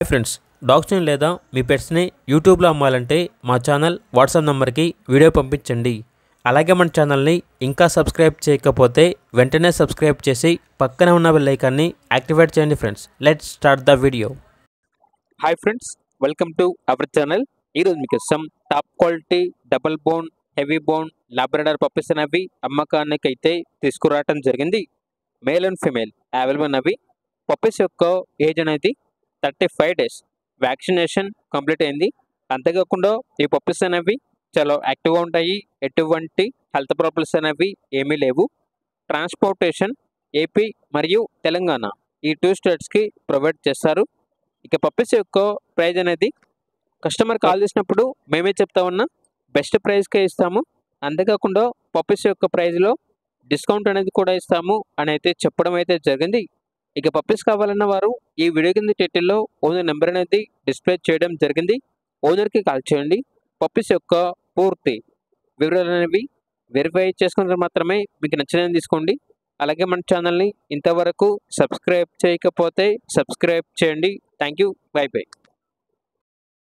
Friends, డాగ్స్ని లేదా మీ పెట్స్ని యూట్యూబ్లో అమ్మాలంటే మా ఛానల్ వాట్సాప్ నెంబర్కి వీడియో పంపించండి. అలాగే మన ఛానల్ని ఇంకా సబ్స్క్రైబ్ చేయకపోతే వెంటనే సబ్స్క్రైబ్ చేసి పక్కనే ఉన్న బెల్ ఐకాన్ని యాక్టివేట్ చేయండి. Friends, let's start the video. Hi friends, welcome to our channel. ఈరోజు మీకు top quality double bone, heavy bone Labrador puppies అనేవి అమ్మకానికి అయితే తీసుకురావటం జరిగింది. మేల్ అండ్ ఫీమేల్ అవైలబుల్ అవి. పప్పీస్ యొక్క ఏజ్ అనేది 35 days. వ్యాక్సినేషన్ కంప్లీట్ అయింది. అంతేకాకుండా ఈ పప్పీస్ అనేవి చాలా యాక్టివ్గా ఉంటాయి. ఎటువంటి హెల్త్ ప్రాబ్లమ్స్ అనేవి ఏమీ లేవు. ట్రాన్స్పోర్టేషన్ ఏపీ మరియు తెలంగాణ ఈ 2 స్టేట్స్కి ప్రొవైడ్ చేస్తారు. ఇక పప్పీస్ యొక్క ప్రైజ్ అనేది కస్టమర్ కాల్ చేసినప్పుడు మేమే చెప్తా ఉన్నా బెస్ట్ ప్రైస్కే ఇస్తాము. అంతేకాకుండా పప్పీస్ యొక్క ప్రైజ్లో డిస్కౌంట్ అనేది కూడా ఇస్తాము అని అయితే చెప్పడం అయితే జరిగింది. ఇక పప్పీస్ కావాలన్న వారు ఈ వీడియో కింద టైటిల్లో ఓనర్ నెంబర్ అనేది డిస్ప్లే చేయడం జరిగింది. ఓనర్కి కాల్ చేయండి. పప్పీస్ యొక్క పూర్తి వివరాలు అనేవి వెరిఫై చేసుకున్న మాత్రమే మీకు నచ్చినది తీసుకోండి. అలాగే మన ఛానల్ని ఇంతవరకు సబ్స్క్రైబ్ చేయకపోతే సబ్స్క్రైబ్ చేయండి. Thank you. By by.